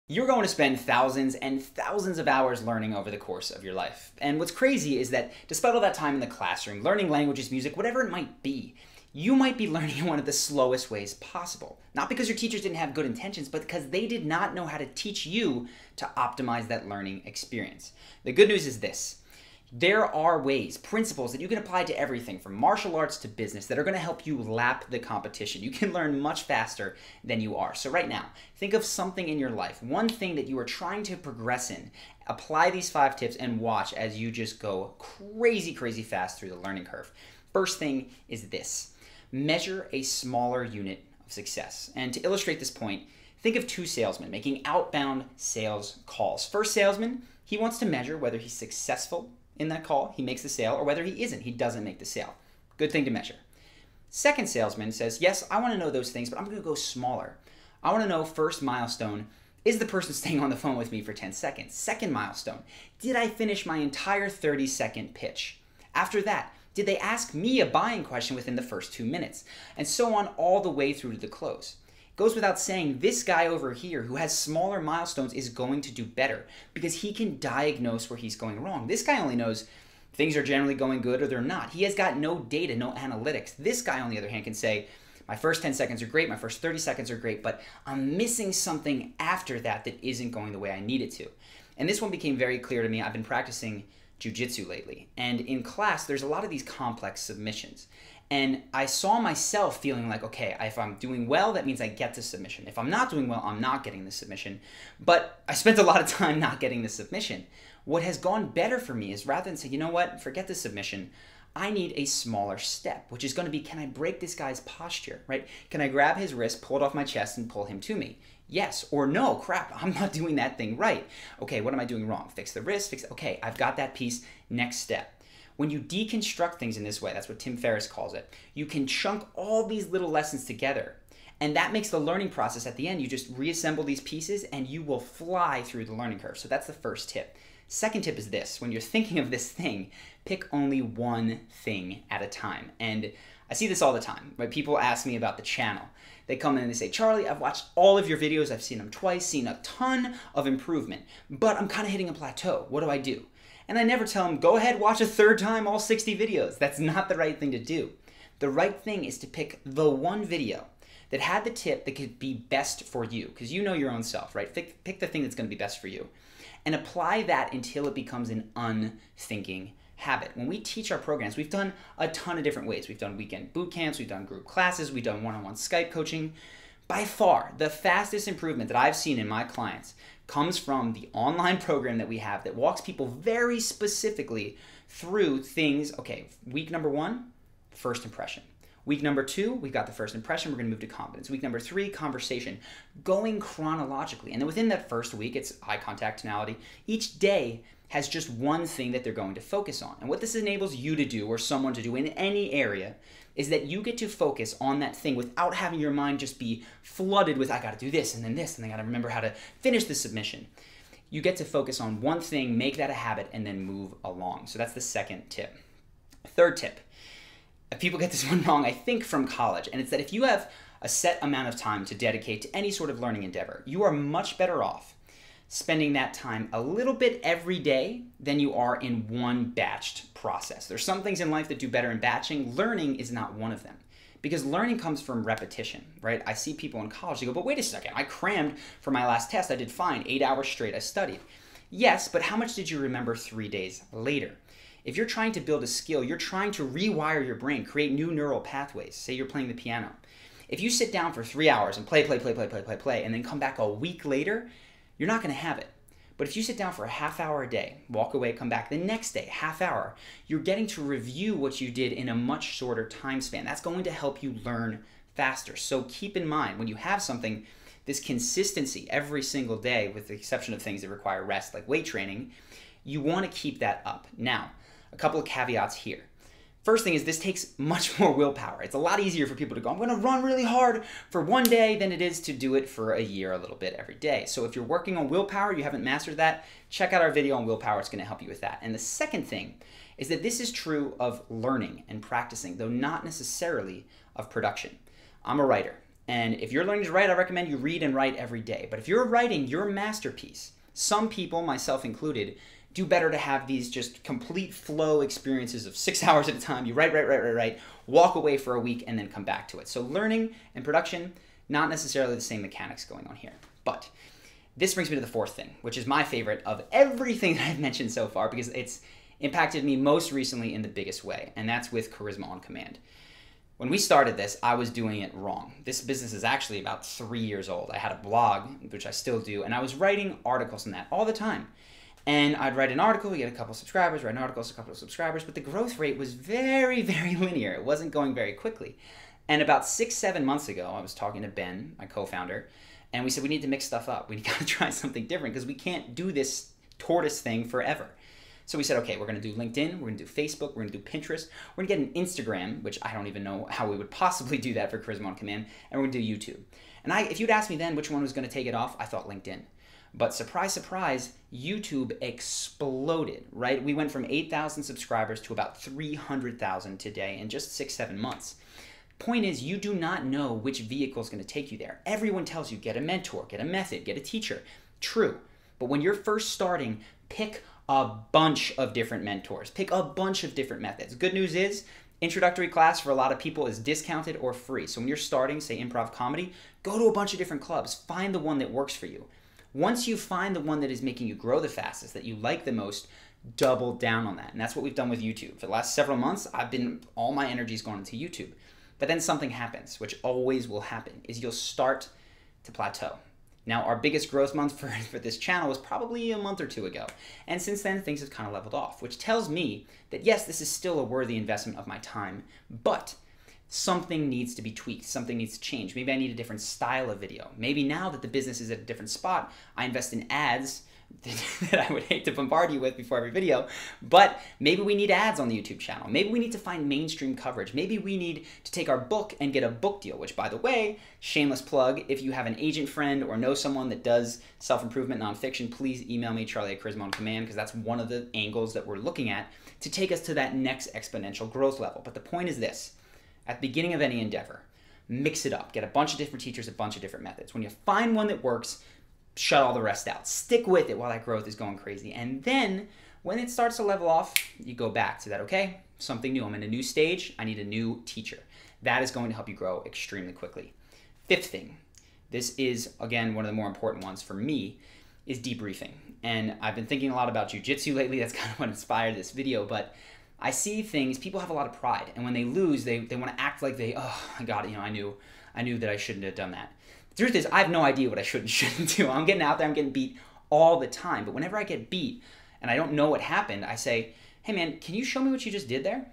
You're going to spend thousands and thousands of hours learning over the course of your life. And what's crazy is that despite all that time in the classroom, learning languages, music, whatever it might be, you might be learning in one of the slowest ways possible. Not because your teachers didn't have good intentions, but because they did not know how to teach you to optimize that learning experience. The good news is this. There are ways, principles that you can apply to everything from martial arts to business that are going to help you lap the competition. You can learn much faster than you are. So right now, think of something in your life, one thing that you are trying to progress in. Apply these 5 tips and watch as you just go crazy, crazy fast through the learning curve. First thing is this. Measure a smaller unit of success. And to illustrate this point, think of 2 salesmen making outbound sales calls. First salesman, he wants to measure whether he's successful in that call, he makes the sale, or whether he isn't, he doesn't make the sale. Good thing to measure. Second salesman says, yes, I want to know those things, but I'm going to go smaller. I want to know first milestone, is the person staying on the phone with me for 10 seconds? Second milestone, did I finish my entire 30-second pitch? After that, did they ask me a buying question within the first 2 minutes? And so on all the way through to the close. Goes without saying, this guy over here who has smaller milestones is going to do better because he can diagnose where he's going wrong. This guy only knows things are generally going good or they're not. He has got no data, no analytics. This guy, on the other hand, can say, my first 10 seconds are great, my first 30 seconds are great, but I'm missing something after that that isn't going the way I need it to. And this one became very clear to me. I've been practicing jiu-jitsu lately. And in class, there's a lot of these complex submissions. And I saw myself feeling like, okay, if I'm doing well, that means I get the submission. If I'm not doing well, I'm not getting the submission. But I spent a lot of time not getting the submission. What has gone better for me is rather than say, you know what, forget the submission, I need a smaller step, which is going to be, can I break this guy's posture, right? Can I grab his wrist, pull it off my chest, and pull him to me? Yes or no, crap, I'm not doing that thing right. Okay, what am I doing wrong? Fix the wrist, okay, I've got that piece, next step. When you deconstruct things in this way, that's what Tim Ferriss calls it, you can chunk all these little lessons together. And that makes the learning process at the end. You just reassemble these pieces and you will fly through the learning curve. So that's the first tip. Second tip is this. When you're thinking of this thing, pick only one thing at a time. And I see this all the time, right? People ask me about the channel. They come in and they say, Charlie, I've watched all of your videos. I've seen them twice, seen a ton of improvement, but I'm kind of hitting a plateau. What do I do? And I never tell them, go ahead, watch a third time all 60 videos. That's not the right thing to do. The right thing is to pick the one video that had the tip that could be best for you, because you know your own self, right? Pick the thing that's going to be best for you and apply that until it becomes an unthinking habit. When we teach our programs, we've done a ton of different ways. We've done weekend boot camps, we've done group classes, we've done one-on-one Skype coaching. By far, the fastest improvement that I've seen in my clients comes from the online program that we have that walks people very specifically through things. Okay, week number 1, first impression. Week number 2, we've got the first impression, we're gonna move to confidence. Week number 3, conversation, going chronologically. And then within that first week, it's eye contact, tonality. Each day has just one thing that they're going to focus on. And what this enables you to do or someone to do in any area is that you get to focus on that thing without having your mind just be flooded with, I gotta do this, and then I gotta remember how to finish the submission. You get to focus on one thing, make that a habit, and then move along. So that's the second tip. Third tip. People get this one wrong, I think, from college, and it's that if you have a set amount of time to dedicate to any sort of learning endeavor, you are much better off spending that time a little bit every day than you are in one batched process. There's some things in life that do better in batching. Learning is not one of them because learning comes from repetition, right? I see people in college, they go, but wait a second, I crammed for my last test. I did fine, 8 hours straight, I studied. Yes, but how much did you remember 3 days later? If you're trying to build a skill, you're trying to rewire your brain, create new neural pathways. Say you're playing the piano. If you sit down for 3 hours and play, and then come back a week later, you're not going to have it. But if you sit down for a half hour a day, walk away, come back the next day, half hour, you're getting to review what you did in a much shorter time span. That's going to help you learn faster. So keep in mind, when you have something, this consistency every single day, with the exception of things that require rest, like weight training, you want to keep that up. Now, a couple of caveats here. First thing is this takes much more willpower. It's a lot easier for people to go, I'm going to run really hard for one day than it is to do it for a year a little bit every day. So if you're working on willpower, you haven't mastered that, check out our video on willpower. It's going to help you with that. And the second thing is that this is true of learning and practicing, though not necessarily of production. I'm a writer. And if you're learning to write, I recommend you read and write every day. But if you're writing your masterpiece, some people, myself included, do better to have these just complete flow experiences of 6 hours at a time. You write, walk away for a week, and then come back to it. So learning and production, not necessarily the same mechanics going on here. But this brings me to the fourth thing, which is my favorite of everything that I've mentioned so far, because it's impacted me most recently in the biggest way, and that's with Charisma on Command. When we started this, I was doing it wrong. This business is actually about 3 years old. I had a blog, which I still do, and I was writing articles in that all the time. And I'd write an article, get a couple of subscribers, write an article, a couple of subscribers, but the growth rate was very, very linear. It wasn't going very quickly. And about 6-7 months ago, I was talking to Ben, my co-founder, and we said we need to mix stuff up. We got to try something different because we can't do this tortoise thing forever. So we said, okay, we're going to do LinkedIn, we're going to do Facebook, we're going to do Pinterest, we're going to get an Instagram, which I don't even know how we would possibly do that for Charisma on Command, and we're going to do YouTube. And if you'd asked me then which one was going to take it off, I thought LinkedIn. But surprise, surprise, YouTube exploded, right? We went from 8,000 subscribers to about 300,000 today in just 6-7 months. Point is, you do not know which vehicle is going to take you there. Everyone tells you, get a mentor, get a method, get a teacher. True. But when you're first starting, pick a bunch of different mentors. Pick a bunch of different methods. Good news is, introductory class for a lot of people is discounted or free. So when you're starting, say, improv comedy, go to a bunch of different clubs. Find the one that works for you. Once you find the one that is making you grow the fastest, that you like the most, double down on that. And that's what we've done with YouTube. For the last several months, all my energy's gone into YouTube. But then something happens, which always will happen, is you'll start to plateau. Now, our biggest growth month for this channel was probably a month or two ago. And since then, things have kind of leveled off, which tells me that yes, this is still a worthy investment of my time, but something needs to be tweaked. Something needs to change. Maybe I need a different style of video. Maybe now that the business is at a different spot, I invest in ads that I would hate to bombard you with before every video, but maybe we need ads on the YouTube channel. Maybe we need to find mainstream coverage. Maybe we need to take our book and get a book deal, which, by the way, shameless plug, if you have an agent friend or know someone that does self-improvement nonfiction, please email me, Charlie@charismaoncommand, because that's one of the angles that we're looking at to take us to that next exponential growth level. But the point is this: at the beginning of any endeavor, mix it up. Get a bunch of different teachers, a bunch of different methods. When you find one that works, shut all the rest out. Stick with it while that growth is going crazy. And then when it starts to level off, you go back to that, okay, something new. I'm in a new stage. I need a new teacher. That is going to help you grow extremely quickly. Fifth thing, this is, again, one of the more important ones for me, is debriefing. And I've been thinking a lot about jiu-jitsu lately. That's kind of what inspired this video. But I see things, people have a lot of pride. And when they lose, they want to act like oh, I got it. I knew that I shouldn't have done that. The truth is, I have no idea what I should and shouldn't do. I'm getting out there, I'm getting beat all the time. But whenever I get beat and I don't know what happened, I say, hey man, can you show me what you just did there?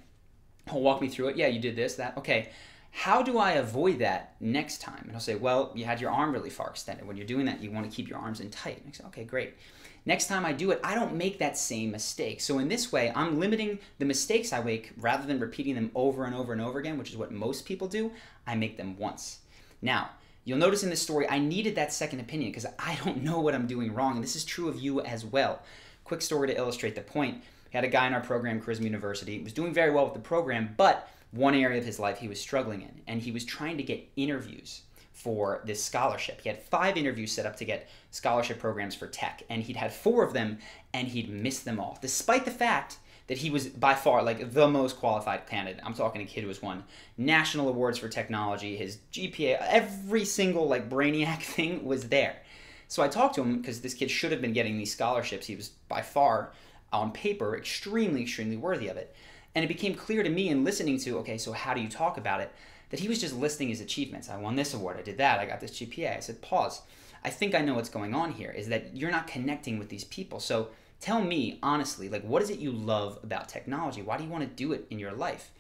He'll walk me through it. Yeah, you did this, that. Okay, how do I avoid that next time? And he'll say, well, you had your arm really far extended. When you're doing that, you want to keep your arms in tight. And I say, okay, great. Next time I do it, I don't make that same mistake. So in this way, I'm limiting the mistakes I make rather than repeating them over and over and over again, which is what most people do. I make them once. Now, you'll notice in this story, I needed that second opinion because I don't know what I'm doing wrong. And this is true of you as well. Quick story to illustrate the point. We had a guy in our program, Charisma University. He was doing very well with the program, but one area of his life he was struggling in. And he was trying to get interviews for this scholarship. He had 5 interviews set up to get scholarship programs for tech. And he'd had 4 of them, and he'd missed them all, despite the fact that he was by far like the most qualified candidate. I'm talking a kid who has won national awards for technology, his GPA, every single like brainiac thing was there. So I talked to him because this kid should have been getting these scholarships. He was by far, on paper, extremely, extremely worthy of it. And it became clear to me in listening to, okay, so how do you talk about it, that he was just listing his achievements. I won this award, I did that, I got this GPA. I said, pause. I think I know what's going on here, is that you're not connecting with these people. So tell me, honestly, like, what is it you love about technology? Why do you want to do it in your life?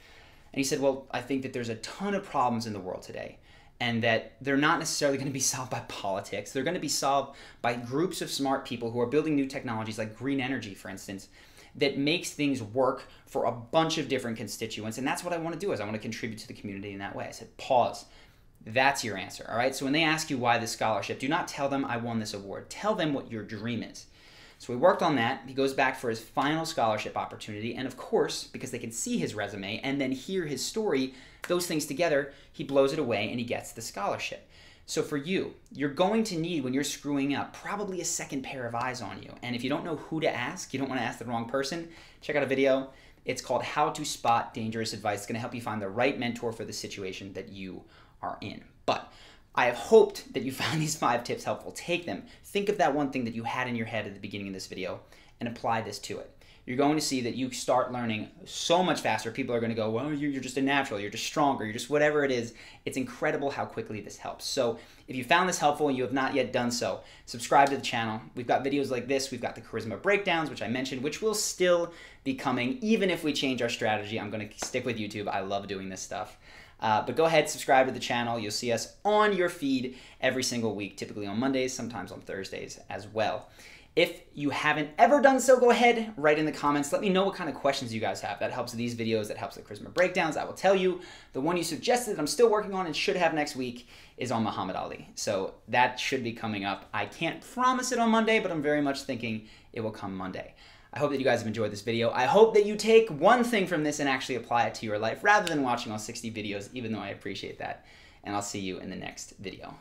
And he said, well, I think that there's a ton of problems in the world today, and that they're not necessarily going to be solved by politics. They're going to be solved by groups of smart people who are building new technologies like green energy, for instance, that makes things work for a bunch of different constituents. And that's what I want to do, is I want to contribute to the community in that way. I said, pause. That's your answer, all right? So when they ask you why this scholarship, do not tell them I won this award. Tell them what your dream is. So we worked on that. He goes back for his final scholarship opportunity. And of course, because they can see his resume and then hear his story, those things together, he blows it away and he gets the scholarship. So for you, you're going to need, when you're screwing up, probably a second pair of eyes on you. And if you don't know who to ask, you don't want to ask the wrong person, check out a video. It's called How to Spot Dangerous Advice. It's going to help you find the right mentor for the situation that you are in. But I have hoped that you found these 5 tips helpful. Take them. Think of that one thing that you had in your head at the beginning of this video and apply this to it. You're going to see that you start learning so much faster. People are going to go, well, you're just a natural, you're just stronger, you're just whatever it is. It's incredible how quickly this helps. So if you found this helpful and you have not yet done so, subscribe to the channel. We've got videos like this. We've got the charisma breakdowns, which I mentioned, which will still be coming. Even if we change our strategy, I'm going to stick with YouTube. I love doing this stuff. But go ahead, subscribe to the channel. You'll see us on your feed every single week, typically on Mondays, sometimes on Thursdays as well. If you haven't ever done so, go ahead, write in the comments. Let me know what kind of questions you guys have. That helps these videos. That helps the charisma breakdowns. I will tell you, the one you suggested that I'm still working on and should have next week is on Muhammad Ali. So that should be coming up. I can't promise it on Monday, but I'm very much thinking it will come Monday. I hope that you guys have enjoyed this video. I hope that you take one thing from this and actually apply it to your life rather than watching all 60 videos, even though I appreciate that. And I'll see you in the next video.